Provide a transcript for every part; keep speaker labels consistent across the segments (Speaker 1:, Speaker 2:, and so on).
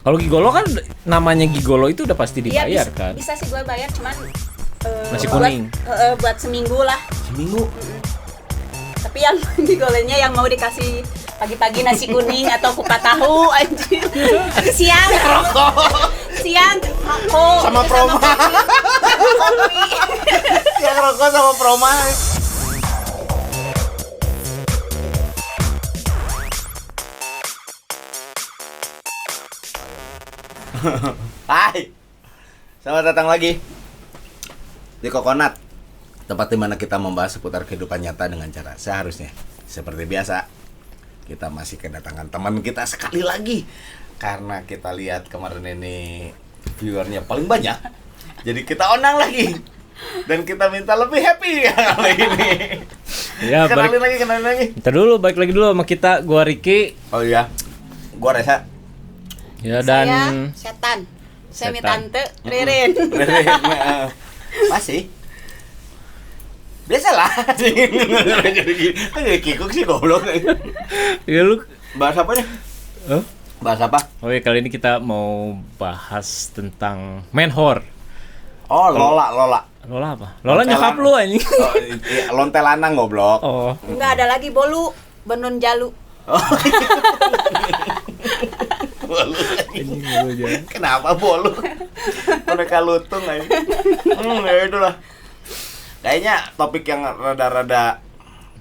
Speaker 1: Kalau gigolo kan namanya gigolo itu udah pasti dibayar kan.
Speaker 2: Bisa sih gue bayar, cuman
Speaker 1: nasi kuning.
Speaker 2: Buat seminggu lah.
Speaker 3: Seminggu.
Speaker 2: Tapi yang gigolonya yang mau dikasih pagi-pagi nasi kuning atau kupat tahu anjir. Siang rokok
Speaker 3: Sama Proma.
Speaker 2: kopi.
Speaker 3: Yang rokok sama Proma. Hai, selamat datang lagi di Kokonat, tempat di mana kita membahas seputar kehidupan nyata dengan cara seharusnya. Seperti biasa, kita masih kedatangan teman kita sekali lagi. Karena kita lihat kemarin ini viewernya paling banyak, jadi kita undang lagi. Dan kita minta lebih happy kali ini.
Speaker 1: Ya,
Speaker 3: kenalin lagi.
Speaker 1: Ntar dulu, balik lagi dulu sama kita. Gua Ricky.
Speaker 3: Oh iya, gua Reza.
Speaker 1: Ya, dan
Speaker 2: Saya setan. Saya mi
Speaker 1: Setan.
Speaker 2: tante Ririn.
Speaker 3: Masih biasalah. Jadi kikuk sih goblok.
Speaker 1: ya lu
Speaker 3: Bahas apa nih?
Speaker 1: oh?
Speaker 3: Bahas apa?
Speaker 1: Oh ya, kali ini kita mau bahas tentang menhor.
Speaker 3: Oh, Lola.
Speaker 1: Lola apa? Lola nyokap lu anjing.
Speaker 3: Oh, iya, lonte lanang goblok.
Speaker 1: Oh.
Speaker 2: Enggak ada lagi bolu, benon jalu.
Speaker 3: Bolu.
Speaker 1: Anjing lu aja.
Speaker 3: Kenapa bolu? Mereka lutung aja. Ya itulah. Kayaknya topik yang rada-rada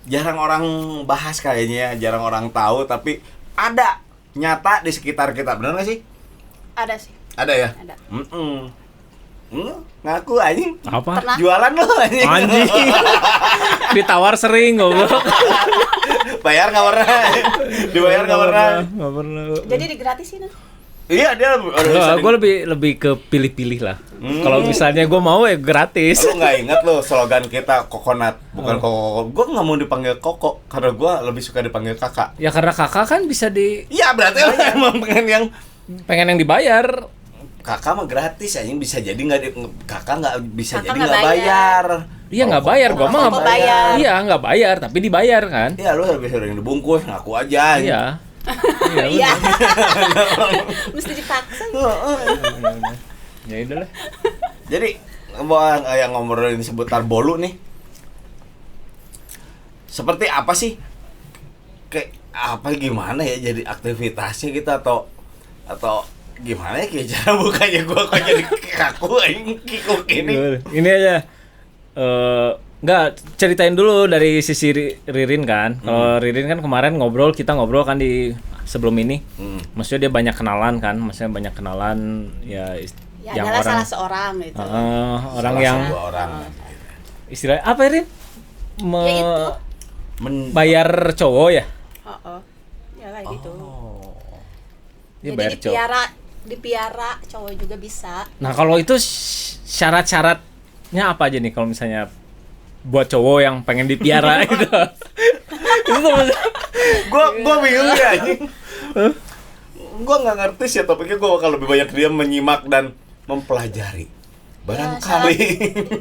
Speaker 3: jarang orang bahas kayaknya, jarang orang tahu, tapi ada nyata di sekitar kita. Benar nggak sih?
Speaker 2: Ada sih.
Speaker 3: Ada ya?
Speaker 2: Ada.
Speaker 3: Ngaku anjing.
Speaker 1: Apa?
Speaker 2: Pernah.
Speaker 3: Jualan lu anjing.
Speaker 1: Anjing. Ditawar sering goblok.
Speaker 3: Bayar nggak pernah. Dibayar nggak pernah.
Speaker 1: Nggak pernah.
Speaker 2: Jadi digratisin.
Speaker 3: Iya, dia
Speaker 1: Gue lebih ke pilih-pilih lah. Kalau misalnya gue mau ya gratis.
Speaker 3: Lu nggak ingat lu slogan kita Kokonat, bukan Koko. Gue nggak mau dipanggil Koko karena gue lebih suka dipanggil Kakak.
Speaker 1: Ya karena kakak kan bisa
Speaker 3: Iya, berarti lu emang
Speaker 1: pengen yang dibayar.
Speaker 3: Kakak mah gratis anjing, bisa jadi Kakak nggak bisa
Speaker 2: Kakak
Speaker 3: jadi
Speaker 2: nggak
Speaker 3: nggak bayar.
Speaker 1: Iya nggak bayar, gue mah
Speaker 2: Koko bayar.
Speaker 1: Iya nggak bayar, tapi dibayar kan?
Speaker 3: Iya, lu lebih sering dibungkus, ngaku aja.
Speaker 1: Iya.
Speaker 2: Iya. Mesti dipaksa.
Speaker 1: Ya udah lah.
Speaker 3: Jadi yang ngomongin seputar bolu nih, seperti apa sih? Kayak apa gimana ya jadi aktivitasnya kita atau gimana ya kayak cara bukanya gua kok jadi kaku anjing kikuk ini.
Speaker 1: Ini aja. Enggak, ceritain dulu dari sisi Ririn kan. Kalau Ririn kan kemarin kita ngobrol kan di sebelum ini. Maksudnya dia banyak kenalan kan, maksudnya banyak kenalan ya
Speaker 2: Ya
Speaker 1: yang
Speaker 2: adalah
Speaker 1: orang
Speaker 2: salah seorang gitu.
Speaker 1: orang
Speaker 3: Salah
Speaker 1: yang
Speaker 3: sebuah orang.
Speaker 1: istilah apa Rin?
Speaker 2: Ya itu.
Speaker 1: Bayar cowok ya?
Speaker 2: Oh. Ya kayak gitu.
Speaker 1: Dia
Speaker 2: Jadi
Speaker 1: bayar cowok.
Speaker 2: dipiara cowok juga bisa.
Speaker 1: Nah, kalau itu syarat-syaratnya apa aja nih kalau misalnya buat cowok yang pengen dipiara gitu? Itu
Speaker 3: Gua bingung ya anjing. Gua nggak ngerti sih topiknya, gua bakal lebih banyak dia menyimak dan mempelajari. Barangkali.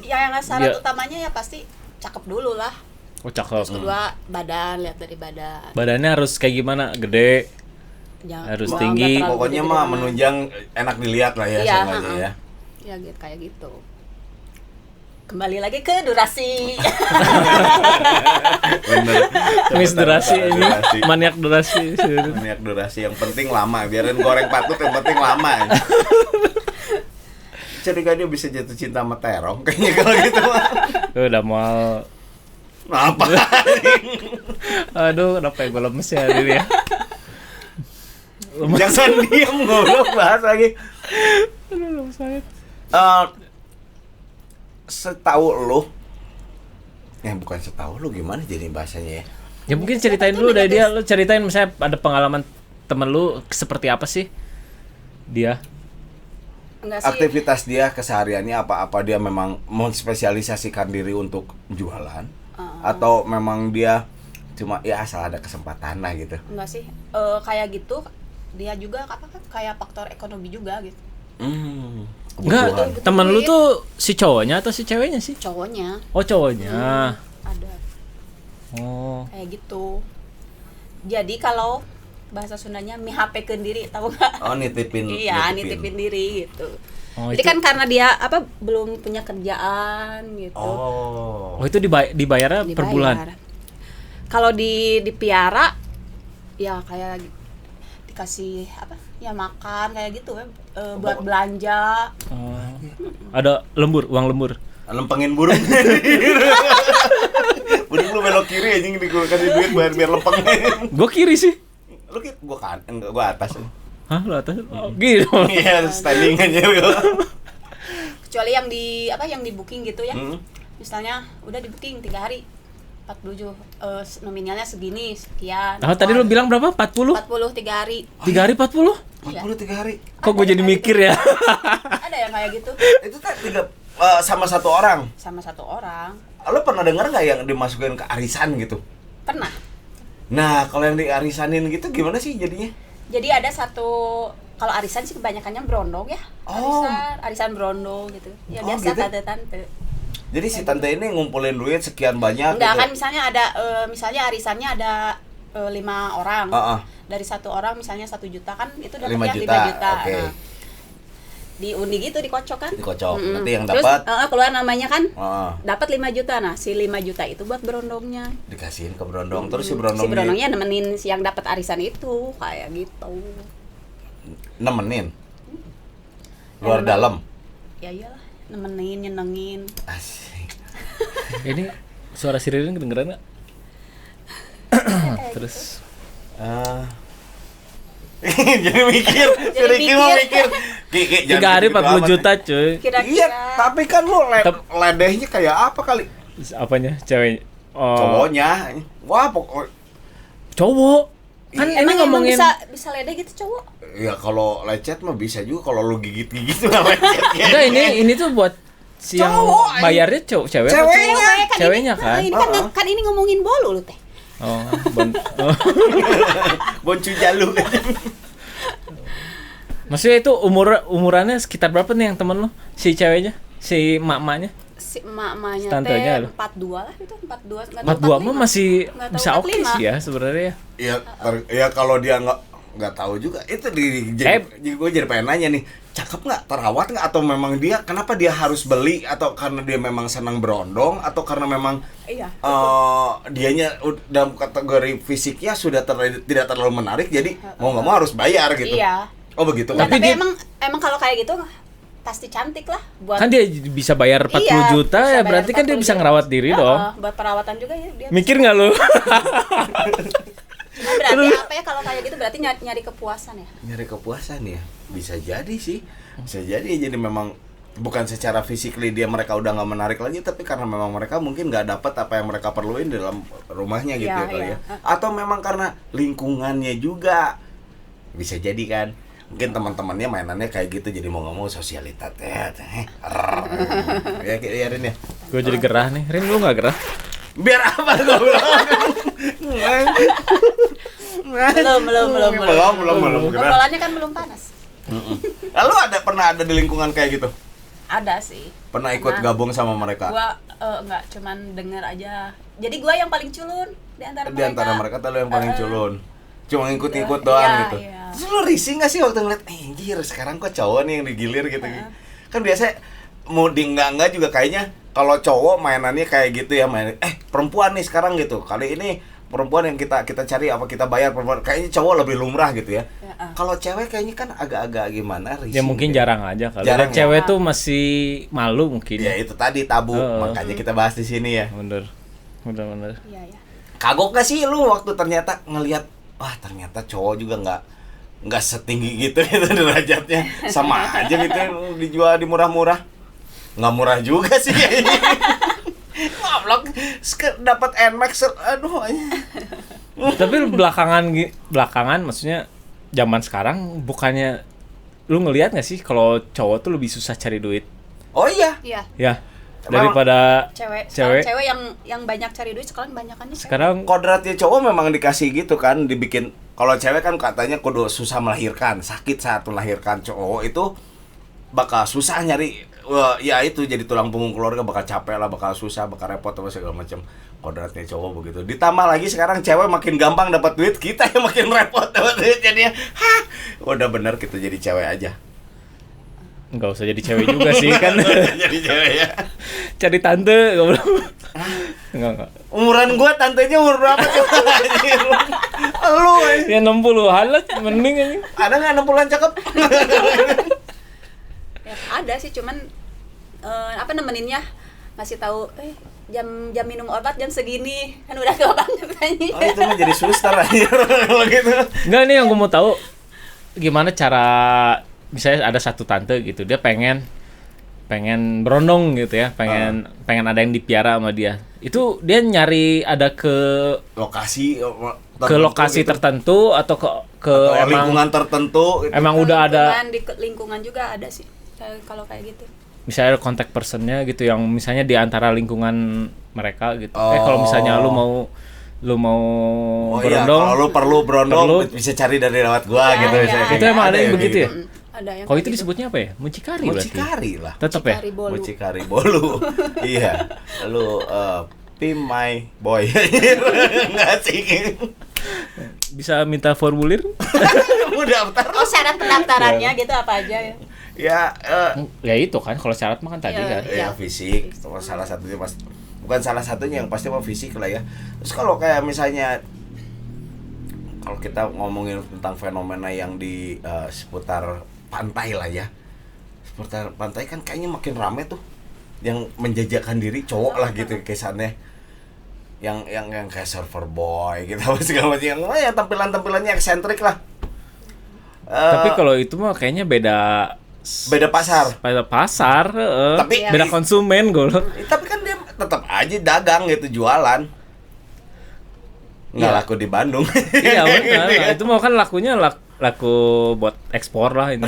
Speaker 2: Yang syarat
Speaker 1: Ya.
Speaker 2: utamanya ya pasti cakep dulu lah.
Speaker 1: Oh, cakep.
Speaker 2: Terus kedua badan, lihat dari badan.
Speaker 1: Badannya harus kayak gimana? Gede. Harus
Speaker 2: Wah,
Speaker 1: tinggi.
Speaker 2: nggak terlalu
Speaker 3: Pokoknya
Speaker 2: gede
Speaker 3: mah
Speaker 2: banget.
Speaker 3: menunjang enak dilihat lah ya
Speaker 2: Iya,
Speaker 3: semuanya ya.
Speaker 2: Ya gitu kayak gitu. Kembali lagi ke durasi.
Speaker 3: Bener.
Speaker 1: Miss durasi ini,
Speaker 3: Durasi.
Speaker 1: maniak durasi.
Speaker 3: Banyak durasi, yang penting lama. Biarin goreng patut, yang penting lama. Curiga dia bisa jatuh cinta sama terong kayaknya kalau gitu mah.
Speaker 1: Udah mau.
Speaker 3: Apa?
Speaker 1: Aduh, kenapa ya gue lemes ya ini ya? Lemes.
Speaker 3: Jangan diam, goblok, bahas lagi.
Speaker 1: Aduh, lemes banget.
Speaker 3: Setahu lu, bukan setahu lu, gimana jadi bahasanya ya?
Speaker 1: Ya mungkin ceritain dulu dari dia, lu ceritain misalnya ada pengalaman temen lu seperti apa sih dia?
Speaker 2: Enggak sih.
Speaker 3: Aktivitas dia kesehariannya apa dia memang menspesialisasikan diri untuk jualan atau memang dia cuma ya asal ada kesempatan lah gitu.
Speaker 2: Enggak sih. Kayak gitu dia juga kayak faktor ekonomi juga gitu.
Speaker 1: Enggak,
Speaker 3: Kebutuhan.
Speaker 1: temen lu tuh si cowoknya atau si ceweknya sih?
Speaker 2: Cowoknya
Speaker 1: Oh, cowoknya.
Speaker 2: ada
Speaker 1: Oh.
Speaker 2: kayak gitu. Jadi kalau bahasa Sundanya mihapekeun diri, tahu nggak?
Speaker 3: Oh, nitipin.
Speaker 2: Iya, nitipin diri gitu.
Speaker 1: Oh,
Speaker 2: Jadi
Speaker 1: itu-
Speaker 2: kan karena dia belum punya kerjaan gitu.
Speaker 3: Oh.
Speaker 1: Oh, itu dibayarnya per bulan.
Speaker 2: Kalau dipiara ya kayak dikasih ya makan kayak gitu buat belanja.
Speaker 1: Oh. Ada uang lembur.
Speaker 3: Lempengin burung. Burung lu belok kiri anjing kasih duit biar lempengin.
Speaker 1: Gua kiri sih.
Speaker 3: Lu gua kan enggak gua atas.
Speaker 1: Hah, lu atas? Oh, gitu.
Speaker 3: Iya, standing aja gua.
Speaker 2: Kecuali yang yang di booking gitu ya.
Speaker 3: Hmm.
Speaker 2: Misalnya udah di booking 3 hari 47 nominalnya segini sekian.
Speaker 1: Ah, tadi lu bilang berapa? 40?
Speaker 2: 40 3 hari.
Speaker 1: 3 hari 40?
Speaker 3: 43 hari.
Speaker 1: Kok gue jadi mikir ya?
Speaker 2: Ada yang kayak gitu
Speaker 3: Itu kan sama satu orang.
Speaker 2: sama satu orang.
Speaker 3: Lo pernah dengar nggak yang dimasukin ke arisan gitu?
Speaker 2: Pernah.
Speaker 3: Nah, kalau yang diarisanin gitu gimana sih jadinya?
Speaker 2: Jadi ada satu, kalau arisan sih kebanyakannya berondong ya.
Speaker 3: Oh.
Speaker 2: Arisan berondong gitu. Ya
Speaker 3: Oh,
Speaker 2: biasa
Speaker 3: gitu?
Speaker 2: tante-tante.
Speaker 3: Jadi si tante ini ngumpulin duit sekian banyak
Speaker 2: Enggak
Speaker 3: gitu.
Speaker 2: kan misalnya ada misalnya arisannya ada 5 orang.
Speaker 3: Heeh.
Speaker 2: Dari satu orang misalnya 1 juta kan itu
Speaker 3: 5
Speaker 2: dapatnya
Speaker 3: juta,
Speaker 2: 5 juta.
Speaker 3: oke.
Speaker 2: Nah, diundi gitu dikocok kan.
Speaker 3: Dikocok.
Speaker 2: Mm-mm.
Speaker 3: Nanti yang
Speaker 2: Terus
Speaker 3: dapat
Speaker 2: keluar namanya kan
Speaker 3: Heeh.
Speaker 2: dapat 5 juta. Nah, si 5 juta itu buat berondongnya.
Speaker 3: Dikasihin ke berondong. Terus si
Speaker 2: Si
Speaker 3: berondongnya
Speaker 2: berondongnya nemenin si yang dapat arisan itu kayak gitu.
Speaker 3: nemenin. Luar
Speaker 2: Nemenin.
Speaker 3: dalam.
Speaker 2: Ya iyalah, nemenin, nyenengin.
Speaker 3: Asik.
Speaker 1: Ini suara si Ririn kedengeran nggak?
Speaker 2: Kayak
Speaker 1: Terus
Speaker 3: Jadi mikir, si Ricky mau mikir. Ki,
Speaker 1: 3 hari
Speaker 3: jangan
Speaker 1: 40
Speaker 3: gitu
Speaker 1: juta
Speaker 3: amat.
Speaker 1: cuy.
Speaker 2: Kira-kira
Speaker 3: Iya, tapi kan lu
Speaker 1: Tep-
Speaker 3: ledehnya kayak apa kali?
Speaker 1: Apanya? Cewek? Oh,
Speaker 3: Cowoknya. Wah, pokok
Speaker 1: cowok. Kan ini
Speaker 2: emang
Speaker 1: ngomongin
Speaker 2: bisa ledeh gitu cowok?
Speaker 3: ya kalau lecet mah bisa juga kalau lu gigit-gigit tuh nggak lecet ya.
Speaker 1: enggak, ini tuh buat si yang
Speaker 3: Cowok,
Speaker 1: bayarnya cewek apa
Speaker 3: Ceweknya.
Speaker 1: cowok? Ceweknya
Speaker 2: ini,
Speaker 1: kan.
Speaker 2: Ini kan ini ngomongin bolu lu teh.
Speaker 1: Oh, oh.
Speaker 3: Boncu jalu.
Speaker 1: Maksudnya itu umurannya sekitar berapa nih yang temen lo? Si ceweknya? Si mak-maknya?
Speaker 2: Si emak-emaknya
Speaker 1: Tantenya
Speaker 2: teh
Speaker 1: lu.
Speaker 2: 42 lah gitu, 42.
Speaker 1: 42 mah masih
Speaker 2: Nggak tahu,
Speaker 1: bisa oke
Speaker 2: 45.
Speaker 1: sih ya sebenarnya.
Speaker 3: Ya, ya kalau dia nggak tahu juga itu jadi gue jadi pengen nanya nih, cakep nggak, terawat nggak, atau memang dia kenapa dia harus beli, atau karena dia memang senang berondong, atau karena memang
Speaker 2: Iya.
Speaker 3: dianya dalam kategori fisiknya sudah tidak terlalu menarik, jadi mau nggak mau harus bayar gitu.
Speaker 2: Iya.
Speaker 3: Oh begitu
Speaker 2: Nggak,
Speaker 3: kan?
Speaker 1: Tapi
Speaker 2: tapi
Speaker 1: dia-
Speaker 2: emang kalau kayak gitu pasti cantik lah buat.
Speaker 1: Kan dia bisa bayar 40
Speaker 2: Iya,
Speaker 1: juta
Speaker 2: bisa
Speaker 1: ya,
Speaker 2: bayar
Speaker 1: berarti kan dia
Speaker 2: 40
Speaker 1: bisa
Speaker 2: juta.
Speaker 1: ngerawat diri dong.
Speaker 2: Buat perawatan juga ya dia.
Speaker 1: Mikir nggak lu?
Speaker 2: Nah, berarti apa ya kalau kayak gitu berarti nyari kepuasan ya.
Speaker 3: Nyari kepuasan ya, bisa jadi sih, bisa jadi. Jadi memang bukan secara physically dia udah nggak menarik lagi, tapi karena memang mereka mungkin nggak dapat apa yang mereka perluin di dalam rumahnya gitu
Speaker 2: Iya,
Speaker 3: ya kali
Speaker 2: iya.
Speaker 3: ya. Atau memang karena lingkungannya juga bisa jadi kan. Mungkin teman-temannya mainannya kayak gitu, jadi mau nggak mau sosialitas ya, ya Rin ya.
Speaker 1: Gue jadi gerah nih. Rin, lu nggak gerah?
Speaker 3: Biar apa goblok? Belum.
Speaker 2: Obrolannya kan belum panas.
Speaker 3: Lalu pernah ada di lingkungan kayak gitu?
Speaker 2: Ada sih.
Speaker 3: Pernah ikut gabung sama mereka?
Speaker 2: Gua enggak, cuman denger aja. Jadi gua yang paling culun di antara
Speaker 3: Di antara mereka tuh lo yang paling culun. Cuma ngikut-ngikut
Speaker 2: Iya,
Speaker 3: doang gitu.
Speaker 2: iya.
Speaker 3: Terus lo risih gak sih waktu ngeliat, anjir sekarang kok cowok nih yang digilir gitu. Kan biasanya mau di enggak juga kayaknya kalau cowok mainannya kayak gitu ya, perempuan nih sekarang gitu. Kali ini perempuan yang kita cari, apa kita bayar perempuan. Kayaknya cowok lebih lumrah gitu ya. Kalau cewek kayaknya kan agak-agak gimana, risih.
Speaker 1: Ya mungkin
Speaker 3: gitu.
Speaker 1: jarang aja kali.
Speaker 3: Jarang
Speaker 1: Dan
Speaker 3: ya.
Speaker 1: cewek tuh masih malu mungkin.
Speaker 3: Ya itu tadi tabu,
Speaker 1: Heeh.
Speaker 3: makanya kita bahas di sini ya.
Speaker 1: Bener. Bener.
Speaker 2: Iya, ya.
Speaker 3: Kagok gak sih lu waktu ternyata ngelihat, wah ternyata cowok juga nggak setinggi gitu gitu derajatnya, sama aja gitu dijual di murah-murah, nggak murah juga sih kayaknya. Ngoblok dapat Nmax, aduh.
Speaker 1: Tapi belakangan maksudnya zaman sekarang bukannya lu ngelihat nggak sih kalau cowok tuh lebih susah cari duit?
Speaker 3: Oh iya,
Speaker 2: Iya.
Speaker 1: Ya.
Speaker 3: Emang
Speaker 1: Daripada
Speaker 2: Cewek
Speaker 1: Cewek.
Speaker 2: yang banyak cari duit sekarang banyakannya cewek.
Speaker 1: sekarang
Speaker 3: kodratnya cowok memang dikasih gitu kan, dibikin. Kalau cewek kan katanya kudu susah melahirkan, sakit saat melahirkan. Cowok itu bakal susah nyari, ya itu jadi tulang punggung keluarga, bakal capek lah, bakal susah, bakal repot apa segala macam. kodratnya cowok begitu. Ditambah lagi sekarang cewek makin gampang dapat duit, kita yang makin repot dapat duit. Jadinya, udah bener kita jadi cewek aja.
Speaker 1: Nggak usah jadi cewek juga sih kan.
Speaker 3: Jadi cewek ya.
Speaker 1: Cari tante goblok. Enggak.
Speaker 3: Umuran gua tantenya umur berapa coba anjir? Lu
Speaker 1: Ya 60-an lah mending anjing.
Speaker 3: ada nggak 60-an cakep?
Speaker 2: Ya, ada sih cuman nemeninnya ngasih tahu jam minum obat jam segini kan udah tua banget anjing.
Speaker 3: Oh itu mah jadi suster anjir kalau gitu.
Speaker 1: Enggak, nih yang gue mau tahu gimana cara, misalnya ada satu tante gitu, dia pengen berondong gitu ya, pengen ada yang dipiara sama dia. Itu dia nyari ada ke
Speaker 3: Lokasi
Speaker 1: lokasi
Speaker 3: gitu.
Speaker 1: tertentu atau ke
Speaker 3: Atau
Speaker 1: emang
Speaker 3: lingkungan tertentu gitu.
Speaker 1: emang udah ada
Speaker 2: Di lingkungan juga ada sih kalau kayak gitu.
Speaker 1: misalnya contact personnya gitu yang misalnya di antara lingkungan mereka gitu.
Speaker 3: Oh.
Speaker 1: Kalau misalnya lu mau
Speaker 3: Oh iya,
Speaker 1: berondong,
Speaker 3: kalau lu perlu berondong
Speaker 1: perlu-
Speaker 3: bisa cari dari lewat gua
Speaker 2: Ya,
Speaker 3: gitu
Speaker 2: ya,
Speaker 3: misalnya.
Speaker 1: itu emang ada yang begitu ya?
Speaker 2: Ada yang
Speaker 1: Kalau
Speaker 2: kayak
Speaker 1: itu
Speaker 2: gitu.
Speaker 1: disebutnya apa ya? Mucikari berarti.
Speaker 3: Mucikari lah.
Speaker 1: Tetap ya?
Speaker 2: Mucikari bolu.
Speaker 3: Mucikari bolu. Iya. Lu be my boy. Enggak sih.
Speaker 1: Bisa minta formulir?
Speaker 3: Mau daftar.
Speaker 2: Oh, syarat pendaftarannya gitu apa aja ya?
Speaker 3: Ya
Speaker 1: Ya itu kan kalau syarat mah kan tadi
Speaker 2: Ya.
Speaker 1: kan.
Speaker 3: ya fisik, salah satunya bukan salah satunya yang pasti mah fisik lah ya. Terus kalau kayak misalnya kalau kita ngomongin tentang fenomena yang di seputar pantai lah ya. Seputar pantai kan kayaknya makin rame tuh yang menjajakan diri cowok lah gitu kesannya. Yang kayak surfer boy gitu segala macam yang tampilan-tampilannya eksentrik lah.
Speaker 1: Tapi kalau itu mah kayaknya beda
Speaker 3: pasar.
Speaker 1: Beda pasar,
Speaker 3: Tapi-
Speaker 1: beda konsumen golok.
Speaker 3: Tapi kan dia tetap aja dagang gitu, jualan. Nggak
Speaker 1: Iya.
Speaker 3: laku di Bandung.
Speaker 1: Iya benar. Nah, itu mah kan lakunya laku buat ekspor lah ini.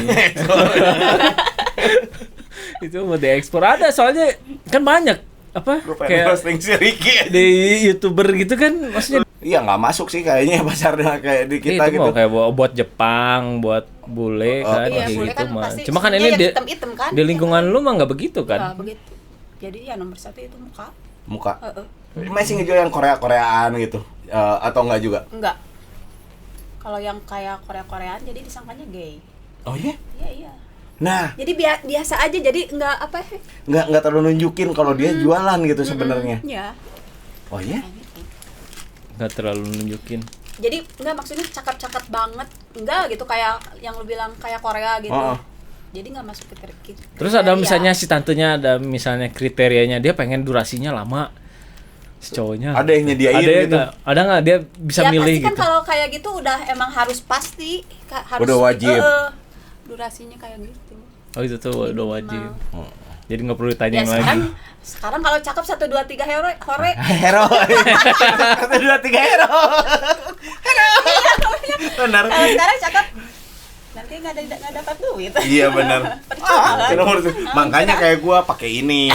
Speaker 1: Itu mau diekspor ada soalnya kan banyak apa
Speaker 3: Gue pengen
Speaker 1: kayak
Speaker 3: posting si Ricky aja.
Speaker 1: di YouTuber gitu kan maksudnya
Speaker 3: Iya nggak masuk sih kayaknya pasarnya kayak di kita
Speaker 1: itu
Speaker 3: gitu.
Speaker 1: mau kayak buat Jepang, buat bule
Speaker 3: Oh,
Speaker 1: kan
Speaker 2: Iya,
Speaker 1: kayak
Speaker 2: boleh
Speaker 1: gitu
Speaker 2: kan
Speaker 1: mah.
Speaker 2: pasti
Speaker 1: Cuma kan
Speaker 2: semuanya
Speaker 1: ini
Speaker 2: yang
Speaker 1: di,
Speaker 2: hitam-hitam kan?
Speaker 1: di lingkungan lu mah nggak begitu
Speaker 2: Nggak
Speaker 1: kan.
Speaker 2: begitu. Jadi ya nomor satu itu muka.
Speaker 3: Muka.
Speaker 2: Heeh.
Speaker 3: Masih ngejual yang Korea-Koreaan gitu. Atau enggak juga?
Speaker 2: Enggak. Kalau yang kayak Korea-Koreaan jadi disangkanya gay.
Speaker 3: Oh iya?
Speaker 2: Iya.
Speaker 3: Nah,
Speaker 2: Jadi biasa aja jadi enggak apa ya?
Speaker 3: nggak terlalu nunjukin kalau dia jualan gitu sebenarnya.
Speaker 2: Iya.
Speaker 3: Oh iya?
Speaker 2: Kayak gitu.
Speaker 1: Nggak terlalu nunjukin.
Speaker 2: Jadi enggak maksudnya cakep-cakep banget. Enggak gitu kayak yang lu bilang kayak Korea gitu.
Speaker 3: Oh.
Speaker 2: Jadi enggak masuk ke gitu.
Speaker 1: Terus ada misalnya si tantenya ada misalnya kriterianya dia pengen durasinya lama. Si cowoknya.
Speaker 3: Ada yang nyediain
Speaker 1: Ada
Speaker 3: gitu.
Speaker 1: Ada nggak dia bisa
Speaker 2: Ya,
Speaker 1: milih
Speaker 2: pasti kan
Speaker 1: gitu.
Speaker 2: kalau kayak gitu udah emang harus pasti harus
Speaker 3: Udah wajib.
Speaker 2: Durasinya kayak gitu.
Speaker 1: Oh itu tuh udah
Speaker 2: Minimal.
Speaker 1: wajib. Jadi nggak perlu ditanya
Speaker 2: Ya
Speaker 1: yang lagi.
Speaker 2: sekarang kalau cakep 1 2 3 hore.
Speaker 3: Hero. 1 2 3 hero. Benar.
Speaker 2: Kalau sekarang cakep nanti nggak dapat duit.
Speaker 3: Iya benar. Nomor tuh. Makanya kayak gua pakai ini.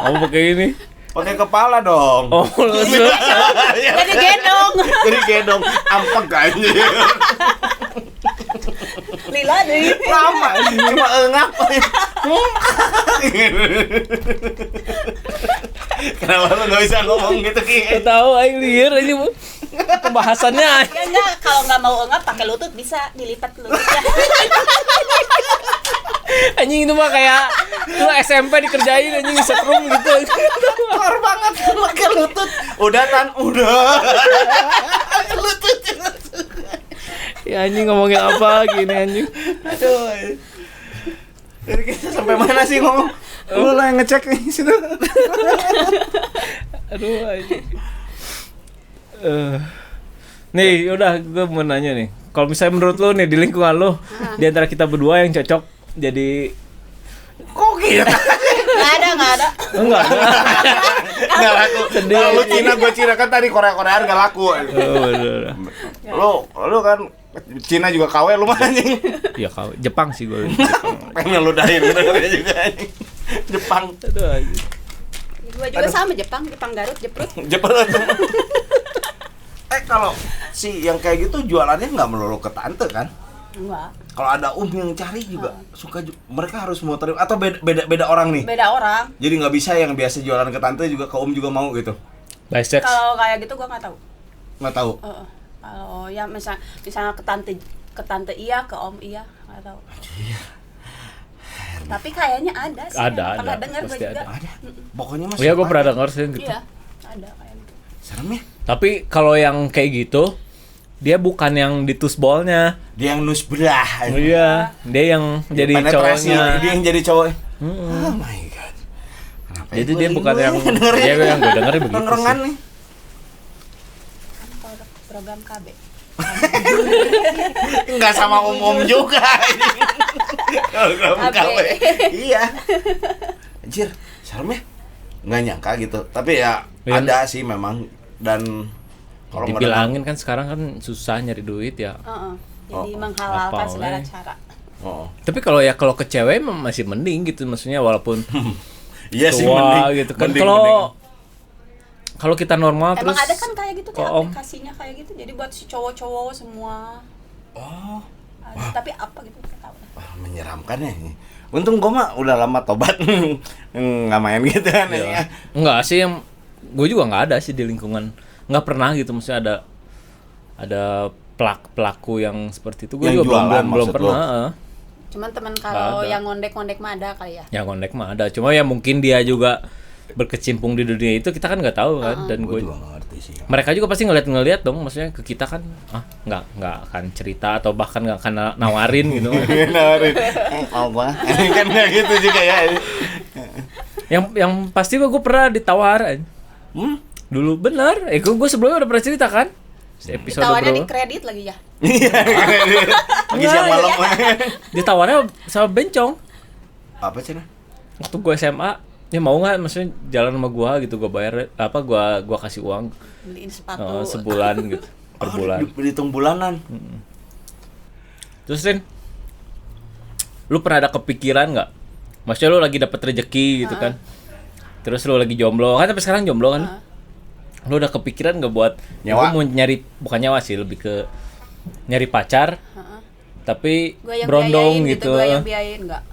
Speaker 1: Oh pakai ini.
Speaker 3: Pakai kepala dong.
Speaker 1: Oh langsung.
Speaker 2: Jadi gendong.
Speaker 3: Jadi gedong ampek aja.
Speaker 2: Lila deh.
Speaker 3: Lama cuma engap. Kenapa lu nggak bisa ngomong gitu Ki?
Speaker 1: Gak tahu aing liar ini Bu. Pembahasannya
Speaker 2: Ya enggak, kalau nggak mau engap pakai lutut bisa dilipat lututnya.
Speaker 1: anjing itu mah kayak lu SMP dikerjain anjing setrum gitu.
Speaker 3: Keluar banget pakai lutut. Udah kan, udah. Lutut.
Speaker 1: Ya anjing ngomongin apa gini anjing.
Speaker 3: Aduh. Jadi kita sampai mana sih ngomong? Lu lah yang ngecek nih situ.
Speaker 1: Aduh anjing. Nih udah gue mau nanya nih. Kalau misalnya menurut lu nih di lingkungan lu di antara kita berdua yang cocok jadi
Speaker 3: Kok gitu?
Speaker 2: Nggak ada.
Speaker 1: enggak.
Speaker 3: Nggak laku.
Speaker 1: Sedih.
Speaker 3: Kalau lu Cina, gue Cina kan tadi Korea-Koreaan nggak laku.
Speaker 1: Oh, bener.
Speaker 3: Lu kan Cina juga KW lu mah anjing.
Speaker 1: Ya kau Jepang sih gue.
Speaker 3: Pengen ngeludahin bener juga anjing. Jepang.
Speaker 1: Aduh anjing.
Speaker 2: Gua juga sama Jepang Garut, Jeprut.
Speaker 3: Jepang. Kalau si yang kayak gitu jualannya nggak melulu ke tante kan?
Speaker 2: Enggak.
Speaker 3: Kalau ada yang cari juga suka mereka harus mau terima atau beda orang nih.
Speaker 2: Beda orang.
Speaker 3: Jadi nggak bisa yang biasa jualan ke tante juga ke juga mau gitu.
Speaker 1: Bisex.
Speaker 2: Kalau kayak gitu gua nggak tahu.
Speaker 3: Nggak tahu.
Speaker 2: Kalau ya misalnya ke tante iya, ke om iya, nggak tahu. Tapi kayaknya ada sih.
Speaker 1: Ada,
Speaker 2: Pernah
Speaker 1: ada.
Speaker 2: dengar gue
Speaker 1: Pasti
Speaker 2: juga.
Speaker 3: Ada. Pokoknya mas.
Speaker 1: Iya, gue pernah denger sih gitu.
Speaker 2: Iya, ada kayak gitu.
Speaker 3: Serem ya.
Speaker 1: Tapi kalau yang kayak gitu, dia bukan yang ditusbolnya.
Speaker 3: Dia yang nusbelah.
Speaker 1: Oh, iya, dia yang jadi
Speaker 3: Penetrasi,
Speaker 1: cowoknya.
Speaker 3: dia yang jadi cowok. Oh my god. Kenapa
Speaker 1: Jadi
Speaker 3: ya
Speaker 1: dia
Speaker 3: gua
Speaker 1: bukan
Speaker 3: bingung
Speaker 1: yang
Speaker 3: ya dengerin?
Speaker 1: dia yang gue dengerin begitu
Speaker 3: Rengrengan
Speaker 1: sih.
Speaker 3: nih.
Speaker 2: Kan program KB.
Speaker 3: Enggak sama umum juga ini. Program
Speaker 2: AB.
Speaker 3: KW. Iya. Anjir, serem ya? Nggak nyangka gitu. Tapi ya
Speaker 1: Iya.
Speaker 3: ada sih memang dan kalau
Speaker 1: Dibilangin kan sekarang kan susah nyari duit ya.
Speaker 2: Jadi
Speaker 3: Oh,
Speaker 2: menghalalkan
Speaker 1: apa,
Speaker 2: segala
Speaker 1: weh.
Speaker 2: cara.
Speaker 3: Oh.
Speaker 1: Tapi kalau ke cewek masih mending gitu, maksudnya walaupun
Speaker 3: Iya sih
Speaker 1: tua
Speaker 3: mending.
Speaker 1: gitu kan.
Speaker 3: Mending.
Speaker 1: Kalau kita normal
Speaker 2: Emang
Speaker 1: terus
Speaker 2: ada kan kayak gitu, kayak
Speaker 1: Om.
Speaker 2: aplikasinya kayak gitu. Jadi buat si cowok-cowok semua.
Speaker 3: Oh,
Speaker 2: Ada, tapi apa gitu nggak tahu.
Speaker 3: wah, menyeramkan ya. Untung gua mah udah lama tobat nggak main gitu kan
Speaker 1: Iya.
Speaker 3: ya.
Speaker 1: Enggak sih, yang gue juga nggak ada sih di lingkungan, nggak pernah gitu, maksudnya ada pelaku yang seperti itu. Gue
Speaker 3: Yang
Speaker 1: juga
Speaker 3: jualan
Speaker 1: belum
Speaker 3: maksud
Speaker 1: pernah.
Speaker 2: Cuman teman kalau
Speaker 1: ada.
Speaker 2: yang ngondek-ngondek mah ada kali ya.
Speaker 1: Yang kontak mah ada, cuma ya mungkin dia juga berkecimpung di dunia itu, kita kan nggak tahu kan. Dan
Speaker 3: Gua
Speaker 1: gue,
Speaker 3: juga nggak ngerti sih.
Speaker 1: mereka juga pasti ngeliat dong, maksudnya ke kita kan nggak akan cerita atau bahkan nggak akan nawarin gitu.
Speaker 3: Nawarin. Apa? Kan nggak gitu juga ya.
Speaker 1: yang pasti gue pernah ditawarin dulu, bener. Gue sebelumnya udah pernah cerita kan. Episode
Speaker 2: Ditawarnya di
Speaker 1: berapa?
Speaker 2: kredit lagi ya.
Speaker 3: Lagi siang malam.
Speaker 1: Ditawarnya sama bencong.
Speaker 3: Apa sih?
Speaker 1: Waktu gue SMA, ya mau nggak, maksudnya jalan sama gue gitu, gue bayar gue kasih uang
Speaker 2: Beliin sepatu.
Speaker 1: sebulan gitu, per bulan.
Speaker 3: Dihitung bulanan.
Speaker 1: Terus Rin, lu pernah ada kepikiran nggak, maksudnya lu lagi dapet rezeki gitu kan, terus lu lagi jomblo kan, sampai sekarang jomblo kan, lu udah kepikiran nggak buat
Speaker 3: Nyawa?
Speaker 1: gua mau nyari, bukan nyawa sih, lebih ke nyari pacar tapi
Speaker 2: Gue yang
Speaker 1: berondong
Speaker 2: biayain
Speaker 1: gitu,
Speaker 2: gue yang biayain enggak.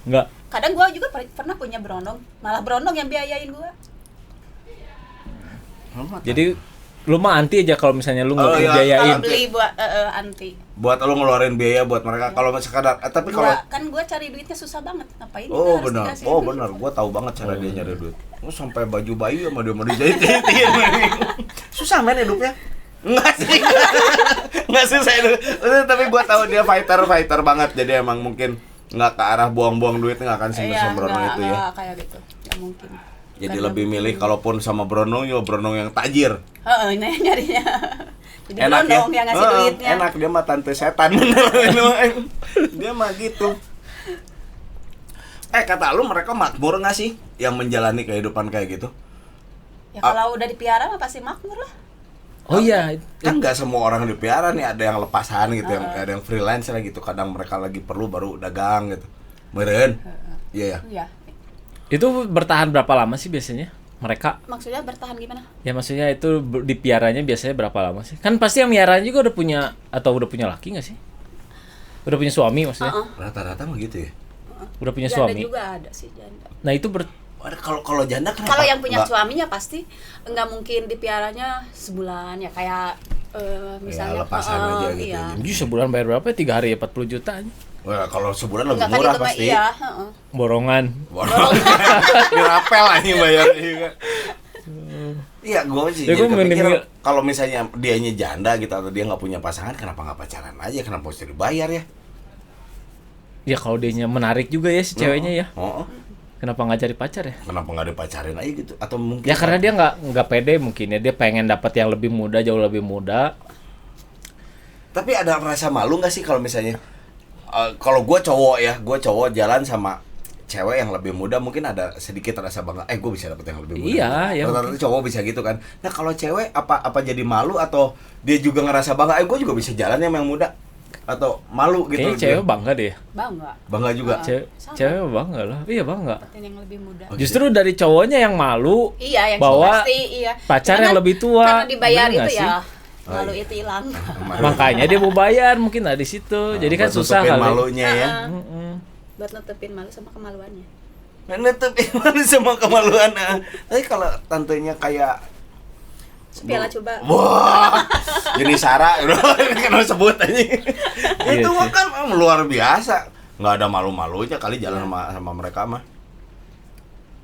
Speaker 1: nggak?
Speaker 2: Kadang gue juga pernah punya berondong, malah berondong yang biayain gue.
Speaker 1: Jadi lu mah anti aja kalau misalnya lu nggak
Speaker 3: Oh, iya.
Speaker 1: biayain.
Speaker 2: Kalau beli buat anti.
Speaker 3: Buat lo ngeluarin biaya buat mereka kalau sekadar tapi kalau
Speaker 2: Kan gue cari duitnya susah banget, ngapain?
Speaker 3: oh
Speaker 2: juga harus
Speaker 3: benar,
Speaker 2: dikasih
Speaker 3: oh
Speaker 2: duit.
Speaker 3: benar, gua tahu banget cara dia nyari duit. Oh, sampai baju bayi sama dia mau dijahit-jahitin. Susah men hidupnya. Enggak sih. Enggak susah hidup. Tapi gua tahu dia fighter banget. Jadi emang mungkin nggak ke arah buang-buang duit, nggak akan sembrono itu ya.
Speaker 2: Nggak kayak gitu, nggak mungkin.
Speaker 3: Jadi
Speaker 2: Karena-
Speaker 3: lebih milih kalaupun sama berondong ya berondong yang tajir.
Speaker 2: Nah nyarinya. Jadi
Speaker 3: Enak ya.
Speaker 2: berondong yang ngasih duitnya.
Speaker 3: Enak, dia mah tante setan bener. Dia mah gitu. Kata lu mereka makmur nggak sih yang menjalani kehidupan kayak gitu?
Speaker 2: Ya kalau udah dipiara mah pasti makmur lah.
Speaker 1: Oh iya,
Speaker 3: Kan nggak semua orang dipiara nih, ada yang lepasan gitu, yang ada yang freelance lah gitu. Kadang mereka lagi perlu baru dagang gitu. Meren. Iya ya.
Speaker 2: Iya.
Speaker 1: itu bertahan berapa lama sih biasanya mereka?
Speaker 2: Maksudnya bertahan gimana?
Speaker 1: Ya maksudnya itu dipiaranya biasanya berapa lama sih? Kan pasti yang miaranya juga udah punya, atau udah punya laki nggak sih? Udah punya suami maksudnya?
Speaker 3: Rata-rata mah gitu ya.
Speaker 1: Udah punya
Speaker 2: Janda
Speaker 1: suami.
Speaker 2: juga ada sih janda.
Speaker 1: Nah itu
Speaker 3: Kalau janda kenapa?
Speaker 2: Kalau yang punya
Speaker 3: nggak-
Speaker 2: suaminya pasti nggak mungkin dipiaranya sebulan ya, kayak misalnya
Speaker 3: lepasan aja gitu
Speaker 2: iya.
Speaker 3: ya.
Speaker 1: sebulan bayar berapa? 3 hari ya 40 juta aja.
Speaker 3: Wah, kalau sebulan lebih
Speaker 2: Nggak kan
Speaker 3: murah
Speaker 2: itu mah
Speaker 3: pasti.
Speaker 2: iya,
Speaker 1: Borongan.
Speaker 3: Dirapel aja bayar juga. Iya, gue sih
Speaker 1: Ya,
Speaker 3: jadi
Speaker 1: gua
Speaker 3: kepikir
Speaker 1: mending-
Speaker 3: kalau misalnya dianya janda gitu atau dia nggak punya pasangan, kenapa nggak pacaran aja? Kenapa mesti dibayar ya?
Speaker 1: Ya kalau dianya menarik juga ya si ceweknya ya.
Speaker 3: Oh,
Speaker 1: Kenapa nggak cari pacar ya?
Speaker 3: kenapa nggak dipacarin aja gitu? Atau mungkin
Speaker 1: Ya karena dia nggak pede mungkin ya, dia pengen dapat yang lebih muda, jauh lebih muda.
Speaker 3: Tapi ada rasa malu nggak sih kalau misalnya kalau gue cowok jalan sama cewek yang lebih muda, mungkin ada sedikit rasa bangga. Gue bisa dapet yang lebih muda.
Speaker 1: Iya, ya
Speaker 3: Rata-rata cowok bisa gitu kan. Nah kalau cewek apa jadi malu atau dia juga ngerasa bangga? Gue juga bisa jalan sama yang muda atau malu gitu?
Speaker 1: Kayaknya cewek bangga deh.
Speaker 2: Bangga.
Speaker 3: Bangga juga.
Speaker 2: Sama.
Speaker 1: Cewek bangga lah. Iya bangga.
Speaker 2: Dapetin yang lebih muda.
Speaker 1: Justru dari cowoknya yang malu.
Speaker 2: Iya, yang
Speaker 1: Bahwa
Speaker 2: pasti iya.
Speaker 1: pacar
Speaker 2: Cuman
Speaker 1: yang
Speaker 2: kan
Speaker 1: lebih tua.
Speaker 2: Karena dibayar
Speaker 1: Bener nggak
Speaker 2: itu
Speaker 1: sih?
Speaker 2: ya. Malu itu hilang.
Speaker 1: Makanya dia mau bayar mungkin lah di situ. Jadi kan
Speaker 3: Buat
Speaker 1: susah
Speaker 3: nutupin
Speaker 1: kali.
Speaker 3: malunya ya.
Speaker 2: Buat nutupin malu sama kemaluannya.
Speaker 3: Nutupin malu sama kemaluan. Tapi kalau tantenya kayak
Speaker 2: Piala coba.
Speaker 3: Wah, Yuni Sara udah kan sebut aja.
Speaker 1: Iya
Speaker 3: Itu mah
Speaker 1: sih.
Speaker 3: kan luar biasa. Nggak ada malu-malunya kali jalan sama mereka mah.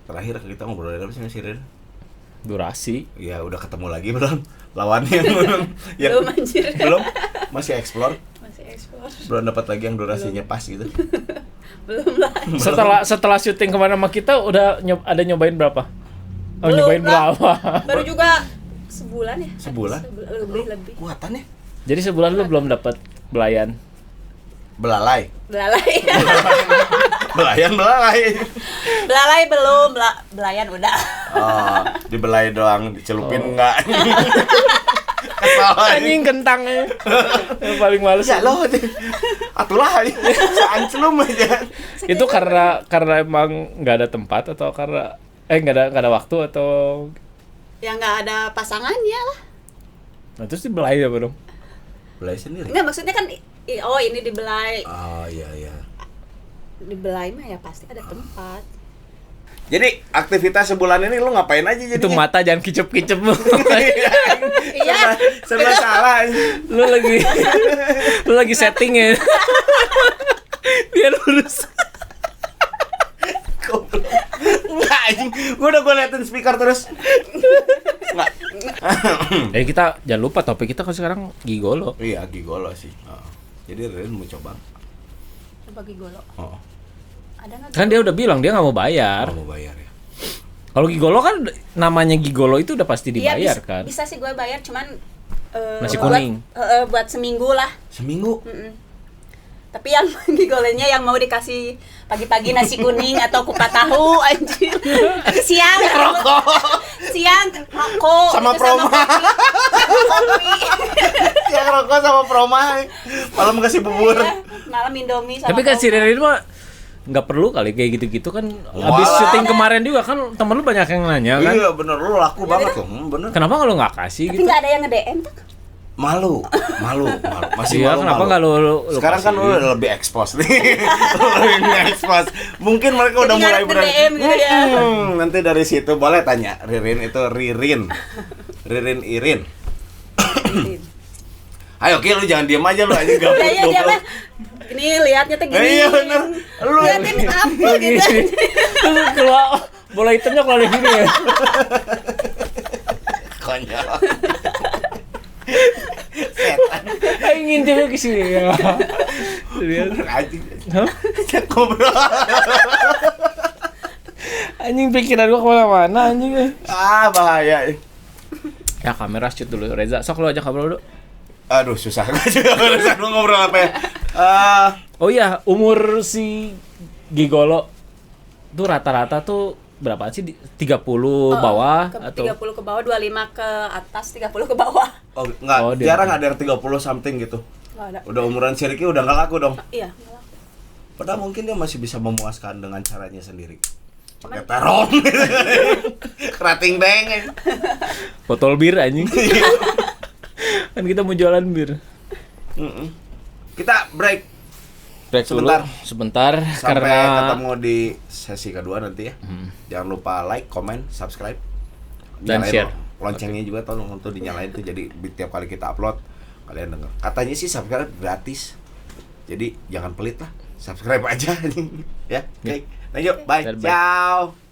Speaker 3: Terakhir kita ngobrol apa sih Rin?
Speaker 1: Durasi.
Speaker 3: Ya udah ketemu lagi belum? Lawannya yang belum.
Speaker 2: Belum, anjir.
Speaker 3: Belum? Masih explore?
Speaker 2: Masih ekspor.
Speaker 3: Belum dapat lagi yang durasinya pas gitu.
Speaker 2: Belum lah.
Speaker 1: Setelah syuting kemana sama kita udah ada nyobain berapa? Oh,
Speaker 2: Belum
Speaker 1: nyobain
Speaker 2: lah.
Speaker 1: berapa?
Speaker 2: Baru juga sebulan ya?
Speaker 3: Sebulan?
Speaker 2: Lebih.
Speaker 3: Kuatan ya?
Speaker 1: Jadi sebulan lu belum dapat belayan.
Speaker 3: Belalai.
Speaker 2: Belalai.
Speaker 3: Belalai.
Speaker 2: Belalai belum, belayan udah.
Speaker 3: Oh, dibelai doang, dicelupin enggak. Kesal
Speaker 1: Anjing kentangnya. Yang paling males.
Speaker 3: Ya lo, atulah seancelum aja.
Speaker 1: Itu karena emang nggak ada tempat atau karena nggak ada waktu atau
Speaker 2: Ya nggak ada pasangannya lah.
Speaker 1: nah, terus dibelai apa dong?
Speaker 3: Belai sendiri.
Speaker 2: Enggak, maksudnya kan ini dibelai.
Speaker 3: Oh iya.
Speaker 2: Dibelai mah ya pasti ada tempat.
Speaker 3: Jadi aktivitas sebulan ini lu ngapain aja jadinya?
Speaker 1: Itu mata jangan kicep-kicep lu.
Speaker 2: Iya.
Speaker 3: Serba salah.
Speaker 1: lu lagi setting ya. Biar lurus.
Speaker 3: Enggak anjing. Gua liatin speaker terus. Enggak.
Speaker 1: Kita jangan lupa topik kita kan sekarang gigolo.
Speaker 3: Iya, gigolo sih. Jadi Rin mau coba.
Speaker 2: Coba gigolo.
Speaker 3: Oh,
Speaker 2: Ada nggak?
Speaker 1: Kan dia udah bilang dia nggak mau bayar.
Speaker 3: mau bayar ya.
Speaker 1: Kalau gigolo kan namanya gigolo itu udah pasti
Speaker 2: Iya,
Speaker 1: dibayar kan.
Speaker 2: bisa sih gue bayar, cuman
Speaker 1: Nasi
Speaker 2: buat-
Speaker 1: kuning.
Speaker 2: buat seminggu lah.
Speaker 3: Seminggu.
Speaker 2: Tapi yang gigolenya yang mau dikasih pagi-pagi nasi kuning atau kupat tahu anjir. Siang rokok. Siang rokok
Speaker 3: Sama
Speaker 2: gitu,
Speaker 3: promo.
Speaker 2: kopi.
Speaker 3: Yang rokok sama promai. Malam kasih bubur.
Speaker 2: Iya, malam Indomie sama
Speaker 1: Tapi kan si
Speaker 2: promo.
Speaker 1: Ririn mah nggak perlu kali kayak gitu-gitu kan.
Speaker 3: Wah.
Speaker 1: Habis syuting kemarin juga kan temen lu banyak yang nanya kan.
Speaker 3: Iya bener, lu laku banget tuh. Bener.
Speaker 1: Kenapa lu nggak kasih
Speaker 2: Tapi
Speaker 1: gitu?
Speaker 2: nggak ada yang nge-DM tuh.
Speaker 3: Malu. Masih
Speaker 1: Iya,
Speaker 3: malu.
Speaker 1: kenapa nggak lu
Speaker 3: Sekarang kan
Speaker 1: kasih?
Speaker 3: lu udah lebih expose nih. Lu lebih expose. Mungkin mereka udah
Speaker 2: Jadi
Speaker 3: mulai
Speaker 2: ngarep nge-DM gitu ya.
Speaker 3: Nanti dari situ boleh tanya Ririn itu Ririn. Ririn Irin. Ayo, Ki, lu jangan diem aja lu aja gabut.
Speaker 2: Iya, dia mah ini lihatnya tuh gini.
Speaker 3: Iya bener. Lu
Speaker 2: Liatin apa gitu.
Speaker 1: Terus keluar bola hitamnya keluar dari gini ya.
Speaker 3: konyol.
Speaker 1: Aing ngintip ke sini ya.
Speaker 3: Anjing.
Speaker 1: Hah?
Speaker 3: Ngobrol.
Speaker 1: Anjing pikiran gua kemana-mana anjing.
Speaker 3: Bahaya.
Speaker 1: Ya kamera shoot dulu Reza. Sok lu aja ngobrol dulu.
Speaker 3: Aduh, susah juga barusan mau ngobrol apa ya.
Speaker 1: Oh iya, umur si Gigolo tuh rata-rata tuh berapa sih? 30 bawah atau
Speaker 2: 30 ke bawah, 25 ke atas, 30 ke bawah.
Speaker 3: Oh, enggak,
Speaker 1: Oh, dia-
Speaker 3: jarang ada yang 30 something gitu.
Speaker 2: Nggak ada.
Speaker 3: Udah umuran si Ricky udah nggak laku dong.
Speaker 2: Iya, nggak laku.
Speaker 3: Padahal mungkin dia masih bisa memuaskan dengan caranya sendiri. Pakai
Speaker 2: Cuman-
Speaker 3: terong. Kerating beng.
Speaker 1: botol bir anjing. Kan kita mau jualan bir.
Speaker 3: Kita break
Speaker 1: Break
Speaker 3: Sebentar.
Speaker 1: dulu sebentar
Speaker 3: sampai
Speaker 1: karena
Speaker 3: ketemu di sesi kedua nanti ya. Jangan lupa like, comment, subscribe,
Speaker 1: Dan
Speaker 3: Nyalain
Speaker 1: share.
Speaker 3: loncengnya juga tolong untuk dinyalain tuh jadi tiap kali kita upload kalian denger. Katanya sih subscribe gratis. Jadi jangan pelit lah, subscribe aja. Ya, oke. Thank you. Bye.
Speaker 1: Bye.
Speaker 3: Ciao.